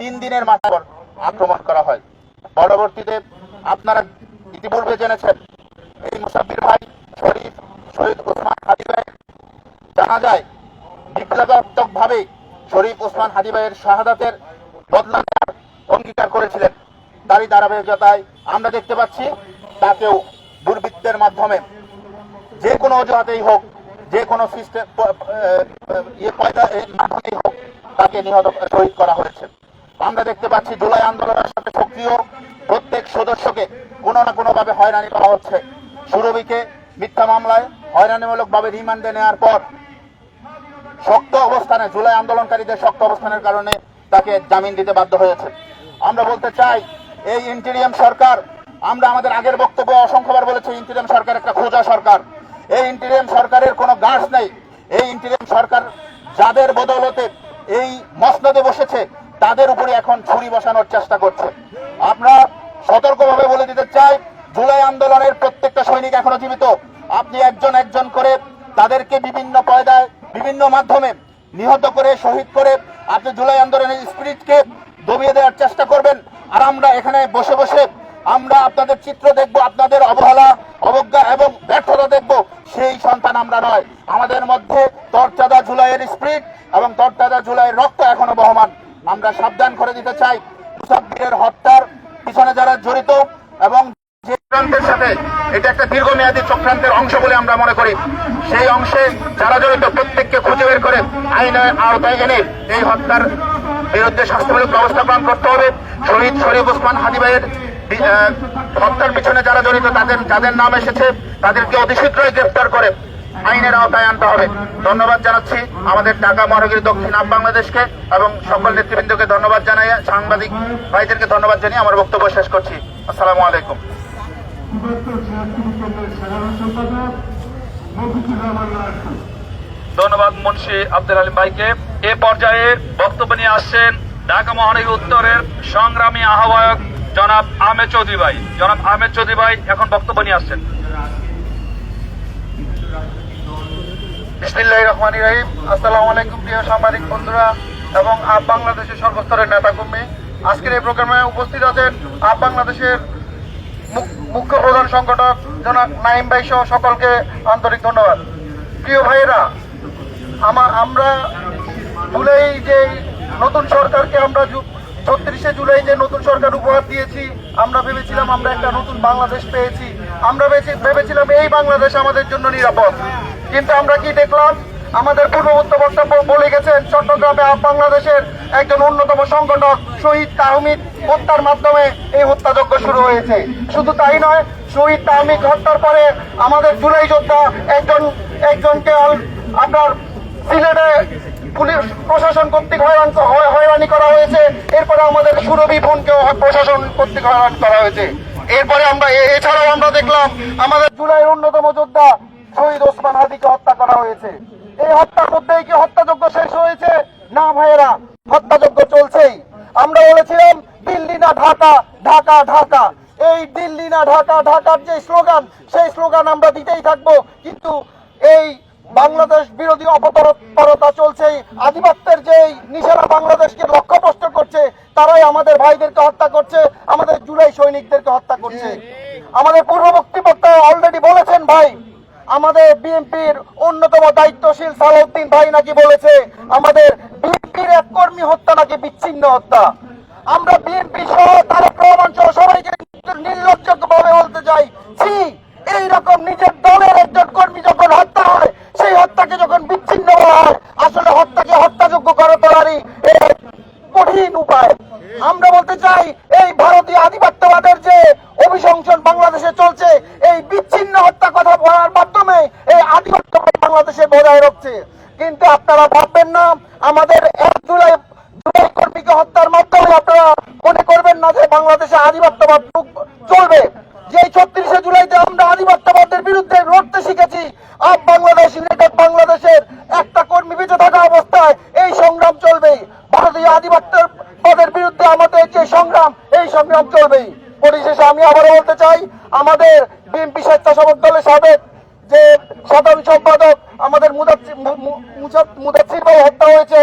3 দিনের মাথায় আক্রমণ করা হয়। পরবর্তীতে আপনারা ইতিপূর্বে জেনেছেন এই মুসাব্বির ভাই শরীফ শহীদ ওসমান হাদি ভাই জানা যায় বিপ্লবাত্মকভাবে শরীফ ওসমান হাদি ভাইয়ের শাহাদাতের বদলা নেওয়ার অঙ্গীকার করেছিলেন। তারই ধারাবাহিকতায় আমরা দেখতে পাচ্ছি তাকেও দুর্বৃত্তের মাধ্যমে যে কোনো অজুহাতেই হোক, যে কোনো সিস্টেম মাধ্যমেই হোক তাকে নিহত শহীদ করা হয়েছে। আমরা দেখতে পাচ্ছি জুলাই আন্দোলনের সাথে সক্রিয় প্রত্যেক সদস্যকে কোনো না কোনো ভাবে হয়রানি করা হচ্ছে। সুরভিকে মিথ্যা মামলায় হয়রানিমূলক ভাবে রিমান্ডে নেওয়ার পর শক্ত অবস্থানে জুলাই আন্দোলনকারীদের শক্ত অবস্থানের কারণে তাকে জামিন দিতে বাধ্য হয়েছে। আমরা বলতে চাই এই ইন্টেরিয়াম সরকার, আমরা আমাদের আগের বক্তব্যে অসংখ্যবার বলেছি ইন্টেরিয়াম সরকার একটা খোঁজা সরকার। এই ইন্টেরিয়াম সরকারের কোনো গাছ নেই। এই ইন্টেরিয়াম সরকার যাদের বদৌলতে এই মসনদে বসেছে তাদের উপরে এখন ছুরি বসানোর চেষ্টা করছে। আমরা সতর্কভাবে বলে দিতে চাই জুলাই আন্দোলনের প্রত্যেকটা সৈনিক এখনো জীবিত। আপনি একজন একজন করে তাদেরকে বিভিন্ন পয়দায় বিভিন্ন মাধ্যমে নিহত করে শহীদ করে আপনি জুলাই আন্দোলনের স্পিরিটকে দবিয়ে দেওয়ার চেষ্টা করবেন। আর আমরা এখানে বসে বসে আমরা আপনাদের চিত্র দেখব, আপনাদের অবহেলা অবজ্ঞা এবং ব্যর্থতা দেখব। সেই সন্তান আমরা নয়। আমাদের মধ্যে তরতাজা জুলাইয়ের স্পিরিট এবং তরতাজা জুলাইয়ের রক্ত এখনো বহমান। আমরা সাবধান করে দিতে চাই মুসাব্বিরের হত্যার পিছনে যারা জড়িত এবং যে চক্রান্তের সাথে এটা একটা দীর্ঘমেয়াদী চক্রান্তের অংশ বলে আমরা মনে করি, সেই অংশে যারা জড়িত প্রত্যেককে খুঁজে বের করে আইনের আওতায় এনে এই হত্যার বিরুদ্ধে শাস্তিমূলক ব্যবস্থা গ্রহণ করতে হবে। শহীদ শরীফ ওসমান হাদি ভাইয়ের হত্যার পিছনে যারা জড়িত যাদের নাম এসেছে তাদেরকে অতি শীঘ্রই গ্রেফতার করে আইনের আওতায় আনতে হবে। ধন্যবাদ জানাচ্ছি আমাদের ঢাকা মহানগরী দক্ষিণ আপ বাংলাদেশকে এবং সকল নেতৃবৃন্দকে ধন্যবাদ জানাই, সাংবাদিক ভাইদেরকে ধন্যবাদ জানিয়ে আমার বক্তব্য শেষ করছি। আসসালামু আলাইকুম। ধন্যবাদ মুন্সি আব্দুল আলিম ভাইকে। এ পর্যায়ে বক্তব্য নিয়ে আসছেন ঢাকা মহানগরী উত্তরের সংগ্রামী আহ্বায়ক জনাব আহমেদ চৌধুরী ভাই। জনাব আহমেদ চৌধুরী ভাই এখন বক্তব্য নিয়ে আসছেন। বিসমিল্লাহির রহমানির রহিম। আসসালামু আলাইকুম প্রিয় সাংবাদিক বন্ধুরা এবং আপ বাংলাদেশের সর্বস্তরের নেতাকর্মী। আজকের এই প্রোগ্রামে উপস্থিত আছেন আপ বাংলাদেশের মুখ্য প্রধান সংগঠক জনাব নাইম ভাই সহ সকলকে আন্তরিক ধন্যবাদ। প্রিয় ভাইয়েরা, আমরা জুলাই যে নতুন সরকারকে আমরা ৩৬শে জুলাই যে নতুন সরকার উপহার দিয়েছি, আমরা ভেবেছিলাম আমরা একটা নতুন বাংলাদেশ পেয়েছি। আমরা ভেবেছিলাম এই বাংলাদেশ আমাদের জন্য নিরাপদ। কিন্তু আমরা কি দেখলাম? আমাদের পূর্ববর্তী বক্তব্য বলে গেছেন চট্টগ্রামে আপ বাংলাদেশের একজন অন্যতম সংগঠক শহীদ তাহমিদ হত্যার মাধ্যমে এই হত্যাযজ্ঞ শুরু হয়েছে। শুধু তাই নয়, শহীদ তাহমিদ হত্যার পরে আমাদের জুলাই যোদ্ধা একজনকে আপনার সিলেটে পুলিশ প্রশাসন কর্তৃক হয়রানি করা হয়েছে। এরপরে আমাদের সুরভি বোনকেও প্রশাসন কর্তৃক হয়রানি করা হয়েছে। এরপরে আমরা এছাড়াও আমরা দেখলাম আমাদের জুলাইয়ের অন্যতম যোদ্ধা শহীদ ওসমান হাদিকে হত্যা করা হয়েছে। এই হত্যার মধ্যেই কি হত্যাযজ্ঞ শেষ হয়েছে? না ভাইয়েরা, হত্যাযজ্ঞ চলছেই। আমরা বলেছিলাম দিল্লি না ঢাকা, ঢাকা ঢাকা। এই দিল্লি না ঢাকা, ঢাকার যে স্লোগান, সেই স্লোগান আমরা দিতেই থাকবো। কিন্তু এই বাংলাদেশ বিরোধী অপতৎপরতা চলছে, আধিপত্যের যে নিশানা বাংলাদেশকে লক্ষ্যভ্রষ্ট করছে, তারাই আমাদের ভাইদেরকে হত্যা করছে, আমাদের জুলাই সৈনিকদেরকে হত্যা করছে। আমাদের পূর্ববর্তী বক্তা অলরেডি বলেছেন ভাই, আমাদের বিএনপির অন্যতম দায়িত্বশীল সালাউদ্দিন ভাই নাকি বলেছে আমাদের বিএনপির এক কর্মী হত্যা নাকি বিচ্ছিন্ন হত্যা। আমরা বিএনপি সহ তারেক রহমান সহ সবাইকে নির্লজ্জভাবে বলতে চাই, এইরকম নিজের দলের একজন কর্মী যখন হত্যা হয়, সেই হত্যাকে যখন বিচ্ছিন্ন হয়, আসলে হত্যাকে হত্যাযোগ্য করে তোলারই কঠিন উপায়। আমরা বলতে চাই এই ভারতীয় আধিপত্যবাদের যে অভিশংসন বাংলাদেশে চলছে, এই বিচ্ছিন্ন হত্যা কথা বলার মাধ্যমে এই আধিপত্যবাদ বাংলাদেশে বজায় রাখছে। কিন্তু আপনারা ভাববেন না আমাদের ১ জুলাই কর্মীকে হত্যার মাধ্যমে আপনারা মনে করবেন না যে বাংলাদেশে আধিপত্যবাদ চলবে। যে ৩৬শে জুলাইতে আমরা আধিপত্যবাদের বিরুদ্ধে লড়তে শিখেছি, আপ বাংলাদেশ ইউনাইটেড বাংলাদেশের একটা কর্মী বেঁচে থাকা অবস্থায় এই সংগ্রাম চলবেই। ভারতীয় আধিপত্যবাদের বিরুদ্ধে আমাদের যে সংগ্রাম, এই সংগ্রাম চলবেই। পরিশেষে আমি আবারও বলতে চাই, আমাদের বিএনপি স্বেচ্ছাসেবক দলের সাবেক যে সাধারণ সম্পাদক আমাদের মুদাচ্ছির ভাই হত্যা হয়েছে,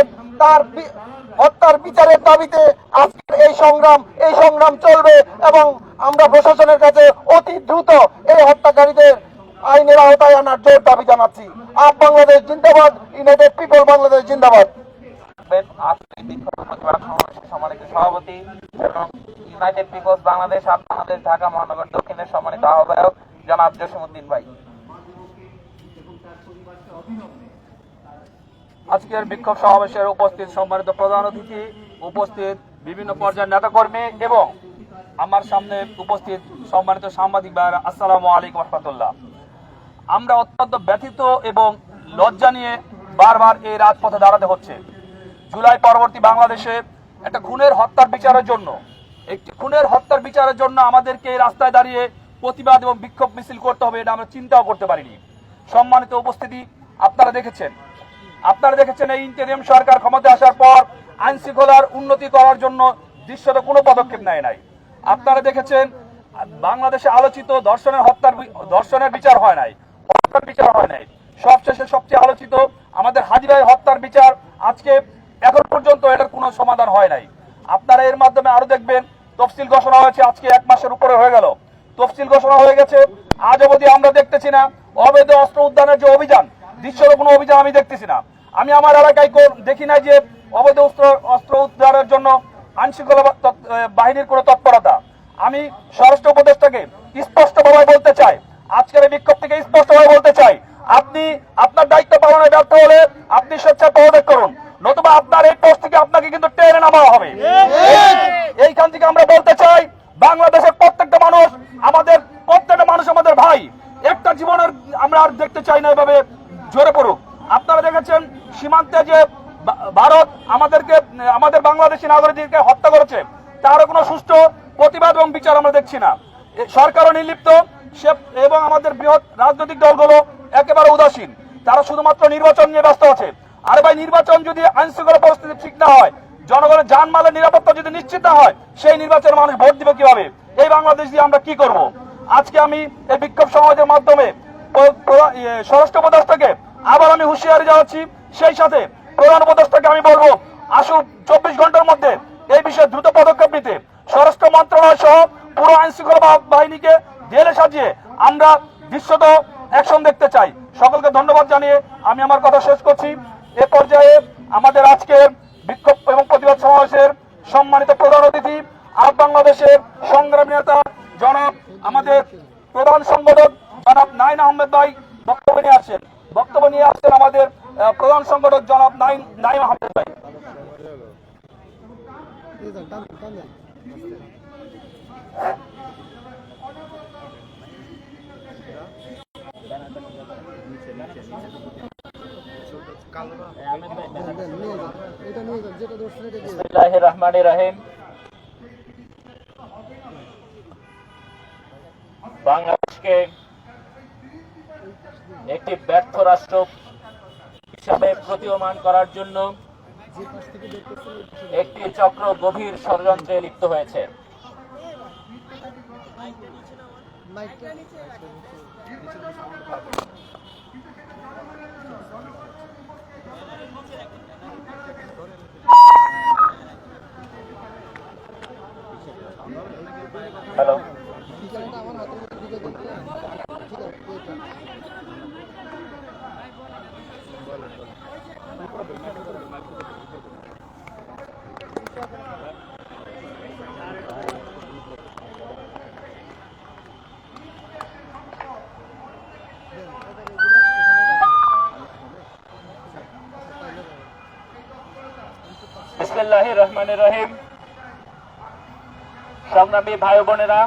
হত্যার বিচারের দাবিতে আজকের এই সংগ্রাম চলবে এবং আমরা প্রশাসনের কাছে অতি দ্রুত এই হত্যাকারীদের আইনের আওতায় আনার জোর দাবি জানাচ্ছি। আপ বাংলাদেশ জিন্দাবাদ, ইউনাইটেড পিপল বাংলাদেশ জিন্দাবাদ। সম্মানিত সভাপতি এবং ইউনাইটেড পিপলস বাংলাদেশ আপ বাংলাদেশ ঢাকা মহানগর দক্ষিণের সম্মানিত আহ্বায়ক জনাব জসিমউদ্দিন ভাই। আজকের বিক্ষোভ সমাবেশের উপস্থিত সম্মানিত প্রধান অতিথি, উপস্থিত বিভিন্ন পর্যায়ের নেতাকর্মী এবং আমার সামনে উপস্থিত সম্মানিত সাংবাদিক ভাইরা, আসসালামু আলাইকুম রহমতুল্লাহ। আমরা অত্যন্ত ব্যথিত এবং লজ্জা নিয়ে বারবার এই রাজপথে দাঁড়াতে হচ্ছে। জুলাই পরবর্তী বাংলাদেশে একটা খুনের হত্যার বিচারের জন্য আমাদেরকে এই রাস্তায় দাঁড়িয়ে প্রতিবাদ এবং বিক্ষোভ মিছিল করতে হবে, এটা আমরা চিন্তাও করতে পারিনি। সম্মানিত উপস্থিতি, আপনারা দেখেছেন এই ইন্টারিম সরকার ক্ষমতায় আসার পর আইন শৃঙ্খলার উন্নতি করার জন্য দৃশ্যত কোনো পদক্ষেপ নেয় নাই। আপনারা দেখেছেন বাংলাদেশে আলোচিত ধর্ষণের বিচার হয় নাই, হত্যার বিচার হয় নাই। সবশেষে সবচেয়ে আলোচিত আমাদের হাজী ভাই হত্যার বিচার আজকে এখন পর্যন্ত এটার কোনো সমাধান হয় নাই। আপনারা এর মাধ্যমে আরো দেখবেন তফসিল ঘোষণা হয়েছে, আজকে 1 মাসের উপরে হয়ে গেল, তফসিল ঘোষণা হয়ে গেছে। আজ অবধি আমরা দেখতেছি না অবৈধ অস্ত্র উদ্ধারের যে অভিযান, দৃশ্যত কোনো অভিযান আমি দেখতেছি না। আমি আমার এলাকায় দেখি না যে অবৈধ অস্ত্র উদ্ধারের জন্য আইন শৃঙ্খলা বাহিনীর কোনো তৎপরতা। আমি স্বরাষ্ট্র উপদেষ্টাকে স্পষ্টভাবে বলতে চাই, আজকের এই বিক্ষোভ থেকে স্পষ্টভাবে বলতে চাই, আপনি আপনার দায়িত্ব পালনে ব্যর্থ হলে আপনি স্বেচ্ছায় পদত্যাগ করুন, নতুবা আপনার এই পোস্ট থেকে আপনাকে কিন্তু টেনে নামা হবে। এইখান থেকে আমরা বলতে চাই, বাংলাদেশের প্রত্যেকটা মানুষ আমাদের ভাই। একটা জীবনের আমরা আর দেখতে চাই না এভাবে জোরে পড়ুক। আপনারা দেখেছেন সীমান্তে যে ভারত আমাদের বাংলাদেশি নাগরিকদেরকে হত্যা করেছে, তারও কোনো সুষ্ঠু প্রতিবাদ এবং বিচার আমরা দেখছি না। সরকারও নির্লিপ্ত এবং আমাদের বৃহৎ রাজনৈতিক দলগুলো একেবারে উদাসীন, তারা শুধুমাত্র নির্বাচন নিয়ে ব্যস্ত আছে। আর ভাই, নির্বাচন যদি আইন শৃঙ্খলা পরিস্থিতি ঠিক না হয়, জনগণের জানমালের নিরাপত্তা যদি নিশ্চিত না হয়, সেই নির্বাচনে মানুষ ভোট দিবে কিভাবে? এই বাংলাদেশ দিয়ে আমরা কি করব? আজকে আমি এই বিক্ষোভ সমাবেশের মাধ্যমে স্বরাষ্ট্র উপদেষ্টাকে আবার আমি হুঁশিয়ারি জানাচ্ছি, সেই সাথে প্রধান উপদেষ্টাকে আমি বলবো, আসুন 24 ঘন্টার মধ্যে এই বিষয়ে দ্রুত পদক্ষেপ নিতে। স্বরাষ্ট্র মন্ত্রণালয় সহ পুরো আইন শৃঙ্খলা বাহিনীকে ঢেলে সাজিয়ে আমরা দৃশ্যত অ্যাকশন দেখতে চাই। সকলকে ধন্যবাদ জানিয়ে আমি আমার কথা শেষ করছি। এ পর্যায়ে আমাদের আজকের বিক্ষোভ এবং প্রতিবাদ সমাবেশের সম্মানিত প্রধান অতিথি, আপ বাংলাদেশের সংগ্রামী নেতা জনাব আমাদের প্রধান সংগঠক জনাব নাইম আহমেদ ভাই বক্তব্য নিয়ে আসছেন আমাদের প্রধান সংগঠক জনাব নাইম আহমেদ ভাই। বিসমিল্লাহির রহমানির রহিম। বাংলাদেশকে একটি ব্যর্থ রাষ্ট্র হিসাবে প্রতীয়মান করার জন্য একটি চক্র গভীর ষড়যন্ত্রে লিপ্ত হয়েছে। হ্যালো, বিসমিল্লাহির রহমানির রহিম। সংগ্রামী ভাই বোনেরা,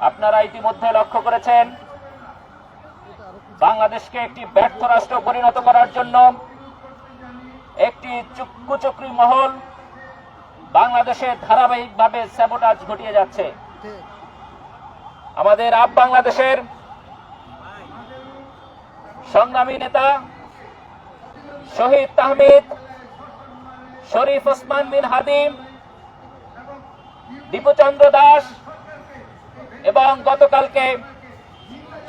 আপনারা ইতিমধ্যে লক্ষ্য করেছেন বাংলাদেশকে একটি ব্যর্থ রাষ্ট্র পরিণত করার জন্য একটি কুচক্রী মহল বাংলাদেশে ধারাবাহিকভাবে স্যাবোটাজ ঘটিয়ে যাচ্ছে। আমাদের আপ বাংলাদেশের সংগ্রামী নেতা শহীদ তাহমিদ, শরীফ ওসমান বিন হাদিম, দীপুচন্দ্র দাস এবং গতকালকে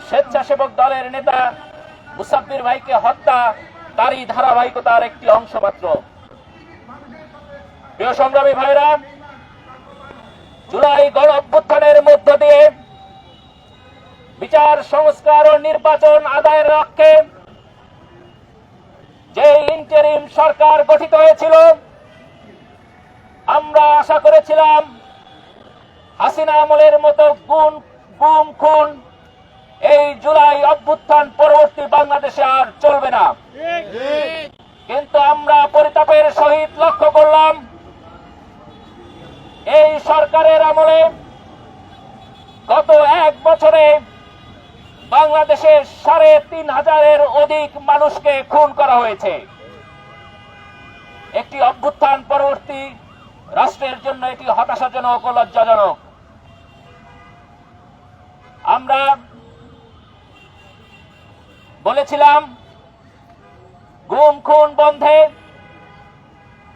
স্বেচ্ছাসেবক দলের নেতা মুসাব্বির ভাইকে হত্যা তারই ধারাবাহিকতার একটি অংশ মাত্র। প্রিয় সংগ্রামী ভাইরা, জুলাই গণ অভ্যুত্থানের মধ্য দিয়ে বিচার সংস্কার ও নির্বাচন আদায়ের লক্ষ্যে যে ইন্টারিম সরকার গঠিত হয়েছিল, আমরা আশা করেছিলাম হাসিনা আমলের মতো গুম খুন এই জুলাই অভ্যুত্থান পরবর্তী বাংলাদেশে আর চলবে না। কিন্তু আমরা পরিতাপের সহিত লক্ষ্য করলাম এই সরকারের আমলে গত এক বছরে বাংলাদেশের ৩,৫০০-এর অধিক মানুষকে খুন করা হয়েছে। একটি অভ্যুত্থান পরবর্তী রাষ্ট্রের জন্য এটি হতাশাজনক ও লজ্জাজনক। আমরা বলেছিলাম গুম খুন বন্ধে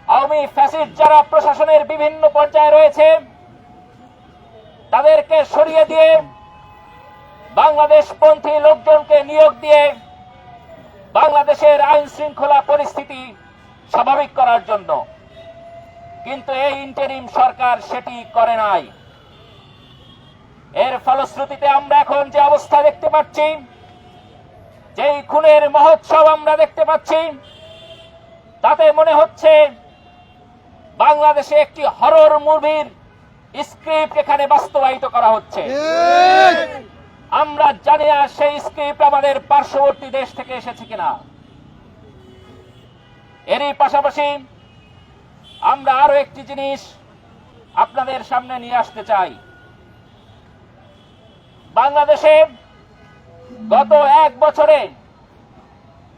আওয়ামী ফ্যাসিস্ট যারা প্রশাসনের বিভিন্ন পর্যায়ে রয়েছে তাদেরকে সরিয়ে দিয়ে বাংলাদেশপন্থী লোকজনকে নিয়োগ দিয়ে বাংলাদেশের আইন শৃঙ্খলা পরিস্থিতি স্বাভাবিক করার জন্য। কিন্তু এই ইন্টারিম সরকার সেটি করে নাই। এর ফলশ্রুতিতে আমরা এখন যে অবস্থা দেখতে পাচ্ছি, যেই খুনের মহোৎসব আমরা দেখতে পাচ্ছি, তাতে মনে হচ্ছে বাংলাদেশে একটি হরর মুভির স্ক্রিপ্ট এখানে বাস্তবায়িত করা হচ্ছে। আমরা জানি না সেই স্ক্রিপ্ট আমাদের পার্শ্ববর্তী দেশ থেকে এসেছে কিনা। এরই পাশাপাশি আমরা আরো একটি জিনিস আপনাদের সামনে নিয়ে আসতে চাই। বাংলাদেশে গত এক বছরে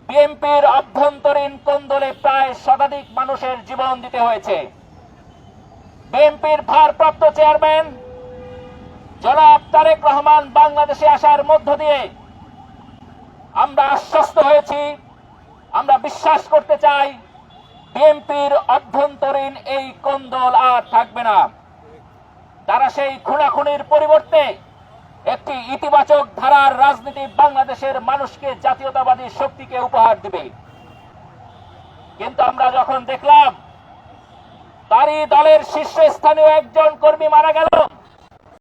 বিএনপির অভ্যন্তরীণ কোন্দলে প্রায় শতাধিক মানুষের জীবন দিতে হয়েছে। বিএনপির ভারপ্রাপ্ত চেয়ারম্যান জনাব তারেক রহমান বাংলাদেশে আসার মধ্য দিয়ে আমরা আশ্বস্ত হয়েছি, আমরা বিশ্বাস করতে চাই বিএনপির অভ্যন্তরীণ এই কোন্দল আর থাকবে না। তারা সেই খুনাখুনির পরিবর্তে একটি ইতিবাচক ধারার রাজনীতি বাংলাদেশের মানুষকে, জাতীয়তাবাদী শক্তিকে উপহার দিবে। কিন্তু আমরা যখন দেখলাম তারই দলের শীর্ষস্থানীয় একজন কর্মী মারা গেল,